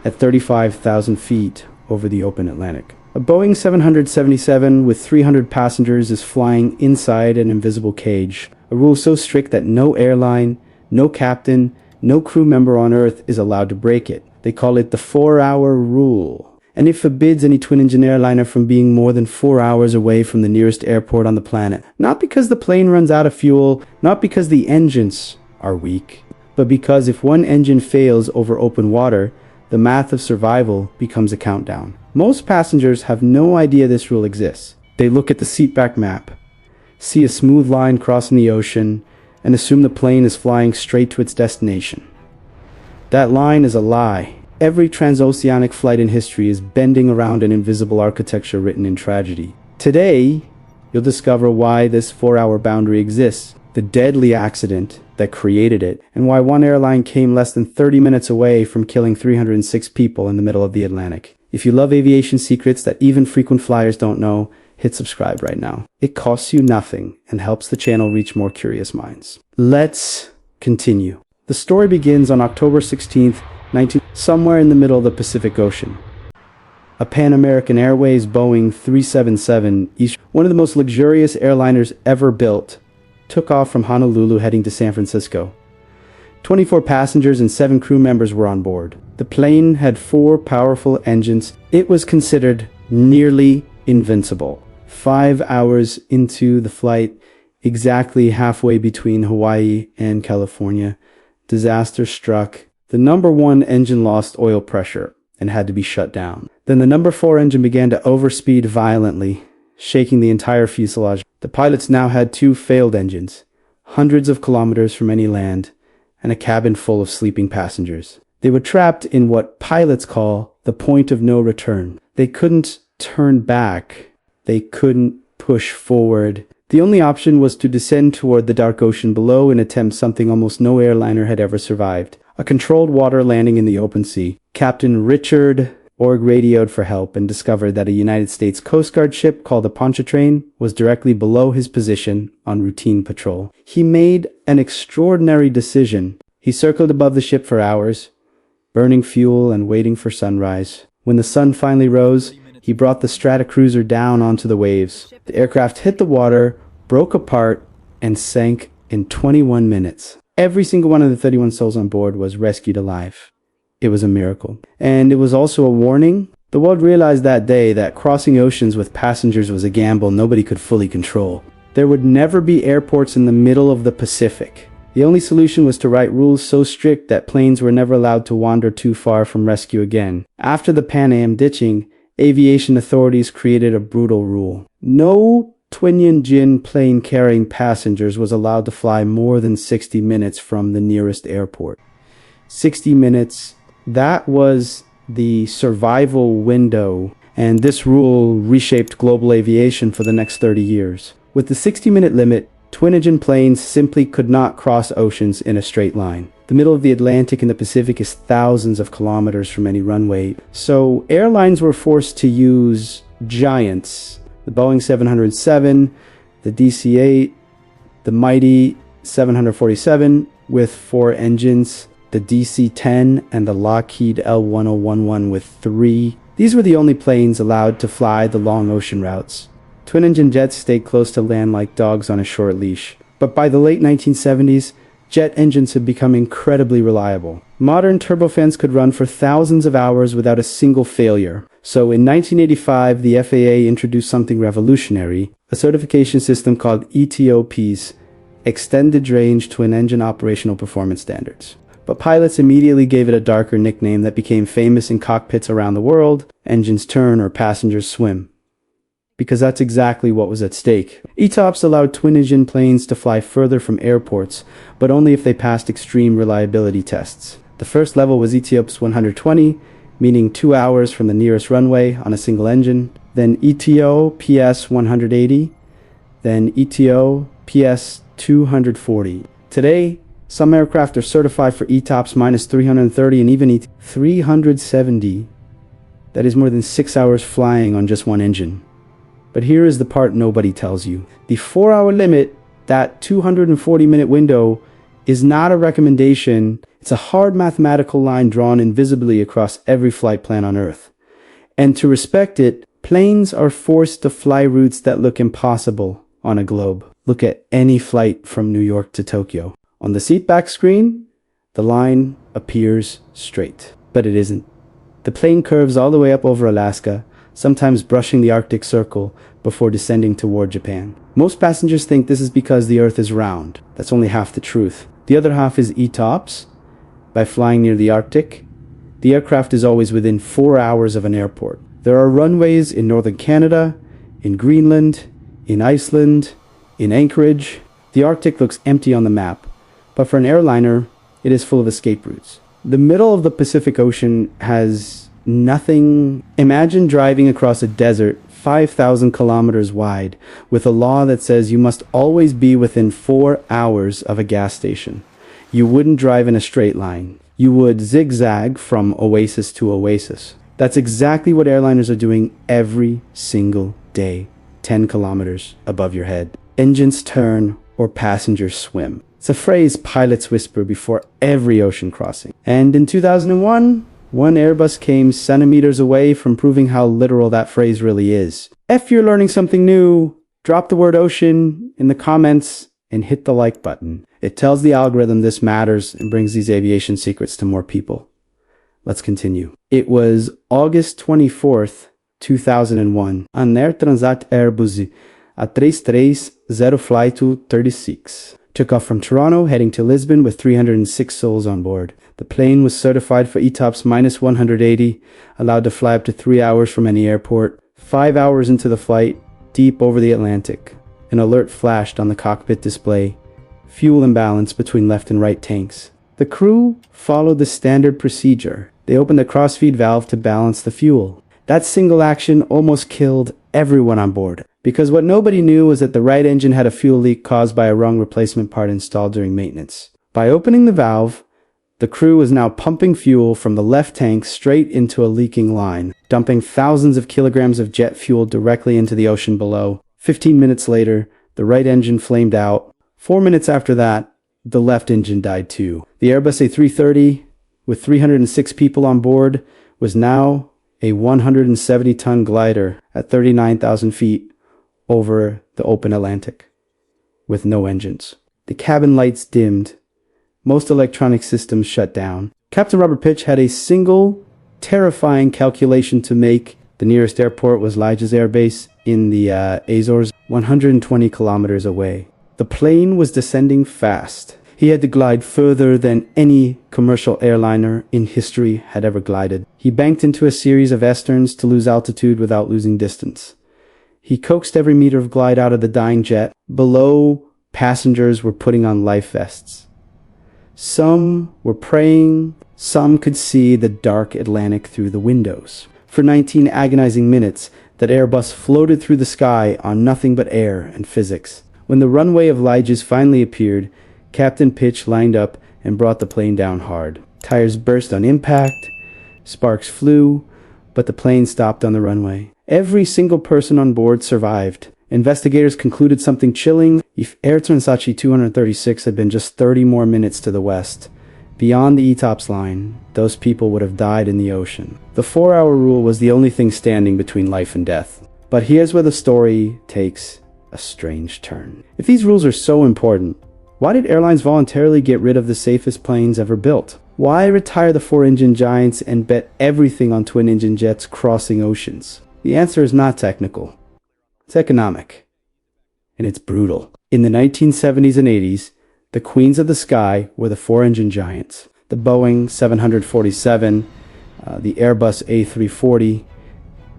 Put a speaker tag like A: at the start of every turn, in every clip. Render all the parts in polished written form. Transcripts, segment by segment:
A: at 35,000 feet over the open Atlantic. A Boeing 777 with 300 passengers is flying inside an invisible cage, a rule so strict that no airline, no captain, no crew member on Earth is allowed to break it. They call it the 4-hour rule. And it forbids any twin-engine airliner from being more than 4 hours away from the nearest airport on the planet. Not because the plane runs out of fuel, not because the engines are weak, but because if one engine fails over open water, the math of survival becomes a countdown. Most passengers have no idea this rule exists. They look at the seatback map, see a smooth line crossing the ocean, and assume the plane is flying straight to its destination. That line is a lie. Every transoceanic flight in history is bending around an invisible architecture written in tragedy. Today, you'll discover why this 4-hour boundary exists, the deadly accident that created it, and why one airline came less than 30 minutes away from killing 306 people in the middle of the Atlantic. If you love aviation secrets that even frequent flyers don't know, hit subscribe right now. It costs you nothing and helps the channel reach more curious minds. Let's continue. The story begins on October 16th, somewhere in the middle of the Pacific Ocean. A Pan American Airways Boeing 377, one of the most luxurious airliners ever built, took off from Honolulu heading to San Francisco. 24 passengers and 7 crew members were on board. The plane had 4 powerful engines. It was considered nearly invincible. 5 hours into the flight, exactly halfway between Hawaii and California, disaster struck. The number 1 engine lost oil pressure and had to be shut down. Then the number 4 engine began to overspeed violently, shaking the entire fuselage. The pilots now had 2 failed engines, hundreds of kilometers from any land, and a cabin full of sleeping passengers. They were trapped in what pilots call the point of no return. They couldn't turn back. They couldn't push forward. The only option was to descend toward the dark ocean below and attempt something almost no airliner had ever survived. A controlled water landing in the open sea. Captain Richard Org radioed for help and discovered that a United States Coast Guard ship called the Pontchartrain was directly below his position on routine patrol. He made an extraordinary decision. He circled above the ship for hours, burning fuel and waiting for sunrise. When the sun finally rose, he brought the Stratocruiser down onto the waves. The aircraft hit the water, broke apart, and sank in 21 minutes. Every single one of the 31 souls on board was rescued alive. It was a miracle. And it was also a warning. The world realized that day that crossing oceans with passengers was a gamble nobody could fully control. There would never be airports in the middle of the Pacific. The only solution was to write rules so strict that planes were never allowed to wander too far from rescue again. After the Pan Am ditching, aviation authorities created a brutal rule. No twin-engine plane carrying passengers was allowed to fly more than 60 minutes from the nearest airport. 60 minutes, that was the survival window, and this rule reshaped global aviation for the next 30 years. With the 60-minute limit, twin-engine planes simply could not cross oceans in a straight line. The middle of the Atlantic and the Pacific is thousands of kilometers from any runway, so airlines were forced to use giants. The Boeing 707, the DC-8, the mighty 747 with 4 engines, the DC-10, and the Lockheed L-1011 with 3. These were the only planes allowed to fly the long ocean routes. Twin-engine jets stayed close to land like dogs on a short leash. But by the late 1970s, jet engines had become incredibly reliable. Modern turbofans could run for thousands of hours without a single failure. So in 1985, the FAA introduced something revolutionary, a certification system called ETOPS, Extended Range Twin-Engine Operational Performance Standards. But pilots immediately gave it a darker nickname that became famous in cockpits around the world: engines turn or passengers swim. Because that's exactly what was at stake. ETOPS allowed twin-engine planes to fly further from airports, but only if they passed extreme reliability tests. The first level was ETOPS 120, meaning 2 hours from the nearest runway on a single engine. Then ETO PS 180, then ETO PS 240. Today, some aircraft are certified for ETOPS minus 330 and even 370. That is more than 6 hours flying on just one engine. But here is the part nobody tells you. The 4-hour limit, that 240-minute window, is not a recommendation. It's a hard mathematical line drawn invisibly across every flight plan on Earth. And to respect it, planes are forced to fly routes that look impossible on a globe. Look at any flight from New York to Tokyo. On the seatback screen, the line appears straight, but it isn't. The plane curves all the way up over Alaska, sometimes brushing the Arctic Circle before descending toward Japan. Most passengers think this is because the Earth is round. That's only half the truth. The other half is ETOPS. By flying near the Arctic, the aircraft is always within 4 hours of an airport. There are runways in northern Canada, in Greenland, in Iceland, in Anchorage. The Arctic looks empty on the map, but for an airliner, it is full of escape routes. The middle of the Pacific Ocean has nothing. Imagine driving across a desert 5,000 kilometers wide with a law that says you must always be within 4 hours of a gas station. You wouldn't drive in a straight line. You would zigzag from oasis to oasis. That's exactly what airliners are doing every single day, 10 kilometers above your head. Engines turn or passengers swim. It's a phrase pilots whisper before every ocean crossing. And in 2001, one Airbus came centimeters away from proving how literal that phrase really is. If you're learning something new, drop the word ocean in the comments and hit the like button. It tells the algorithm this matters and brings these aviation secrets to more people. Let's continue. It was August 24th, 2001, on Air Transat Airbus, a 330 Flight 36. Took off from Toronto, heading to Lisbon with 306 souls on board. The plane was certified for ETOPS minus 180, allowed to fly up to 3 hours from any airport. 5 hours into the flight, deep over the Atlantic, an alert flashed on the cockpit display. Fuel imbalance between left and right tanks. The crew followed the standard procedure. They opened the crossfeed valve to balance the fuel. That single action almost killed everyone on board, because what nobody knew was that the right engine had a fuel leak caused by a wrong replacement part installed during maintenance. By opening the valve, the crew was now pumping fuel from the left tank straight into a leaking line, dumping thousands of kilograms of jet fuel directly into the ocean below. 15 minutes later, the right engine flamed out. 4 minutes after that, the left engine died too. The Airbus A330, with 306 people on board, was now a 170-ton glider at 39,000 feet over the open Atlantic, with no engines. The cabin lights dimmed. Most electronic systems shut down. Captain Robert Pitch had a single, terrifying calculation to make. The nearest airport was Liges Air Base in the Azores, 120 kilometers away. The plane was descending fast. He had to glide further than any commercial airliner in history had ever glided. He banked into a series of S-turns to lose altitude without losing distance. He coaxed every meter of glide out of the dying jet. Below, passengers were putting on life vests. Some were praying. Some could see the dark Atlantic through the windows. For 19 agonizing minutes, that Airbus floated through the sky on nothing but air and physics. When the runway of Liges finally appeared, Captain Pitch lined up and brought the plane down hard. Tires burst on impact, sparks flew, but the plane stopped on the runway. Every single person on board survived. Investigators concluded something chilling. If Air Transat 236 had been just 30 more minutes to the west, beyond the ETOPS line, those people would have died in the ocean. The 4-hour rule was the only thing standing between life and death. But here's where the story takes a strange turn. If these rules are so important, why did airlines voluntarily get rid of the safest planes ever built? Why retire the 4-engine giants and bet everything on twin-engine jets crossing oceans? The answer is not technical. It's economic. And it's brutal. In the 1970s and 80s, the queens of the sky were the 4-engine giants. The Boeing 747, the Airbus A340,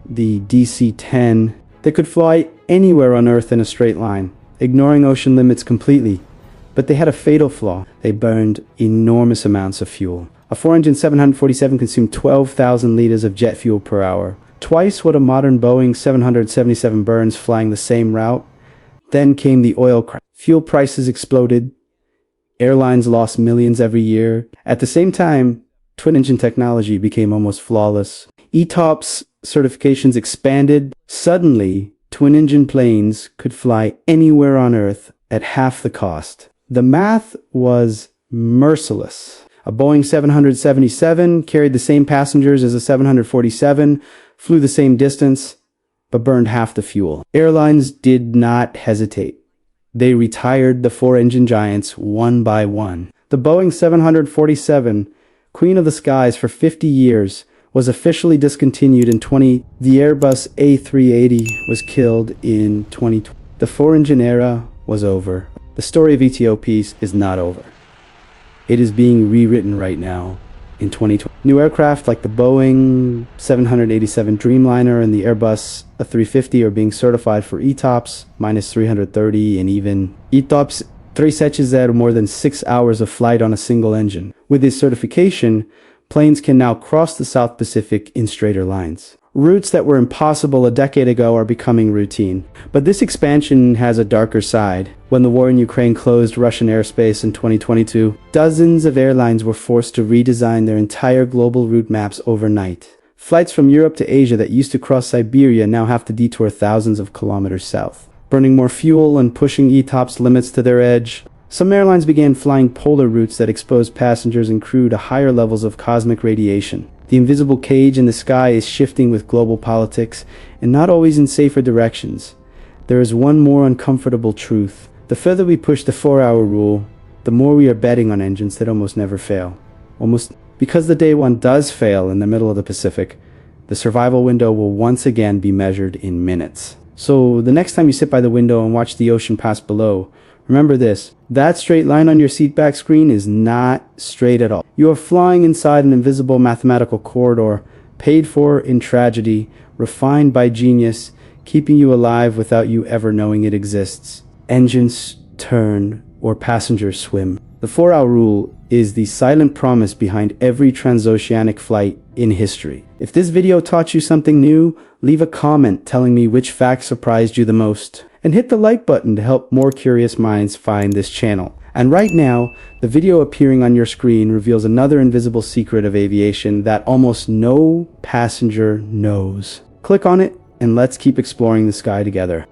A: the DC-10. They could fly anywhere on Earth in a straight line, ignoring ocean limits completely. But they had a fatal flaw. They burned enormous amounts of fuel. A 4-engine 747 consumed 12,000 liters of jet fuel per hour, twice what a modern Boeing 777 burns flying the same route. Then came the oil crash. Fuel prices exploded. Airlines lost millions every year. At the same time, twin-engine technology became almost flawless. ETOPS certifications expanded. Suddenly, twin-engine planes could fly anywhere on Earth at half the cost. The math was merciless. A Boeing 777 carried the same passengers as a 747, flew the same distance, but burned half the fuel. Airlines did not hesitate. They retired the four-engine giants one by one. The Boeing 747, Queen of the Skies for 50 years, was officially discontinued in 2020. The Airbus A380 was killed in 2020. The four-engine era was over. The story of ETOPS is not over. It is being rewritten right now in 2020. New aircraft like the Boeing 787 Dreamliner and the Airbus A350 are being certified for ETOPS, minus 330, and even ETOPS 3 more than 6 hours of flight on a single engine. With this certification, planes can now cross the South Pacific in straighter lines. Routes that were impossible a decade ago are becoming routine. But this expansion has a darker side. When the war in Ukraine closed Russian airspace in 2022, dozens of airlines were forced to redesign their entire global route maps overnight. Flights from Europe to Asia that used to cross Siberia now have to detour thousands of kilometers south, burning more fuel and pushing ETOPS limits to their edge. Some airlines began flying polar routes that exposed passengers and crew to higher levels of cosmic radiation. The invisible cage in the sky is shifting with global politics, and not always in safer directions. There is one more uncomfortable truth. The further we push the 4-hour rule, the more we are betting on engines that almost never fail. Because the day one does fail in the middle of the Pacific, the survival window will once again be measured in minutes. So the next time you sit by the window and watch the ocean pass below, remember this: that straight line on your seatback screen is not straight at all. You are flying inside an invisible mathematical corridor, paid for in tragedy, refined by genius, keeping you alive without you ever knowing it exists. Engines turn or passengers swim. The 4-hour rule is the silent promise behind every transoceanic flight in history. If this video taught you something new, leave a comment telling me which fact surprised you the most. And hit the like button to help more curious minds find this channel. And right now, the video appearing on your screen reveals another invisible secret of aviation that almost no passenger knows. Click on it and let's keep exploring the sky together.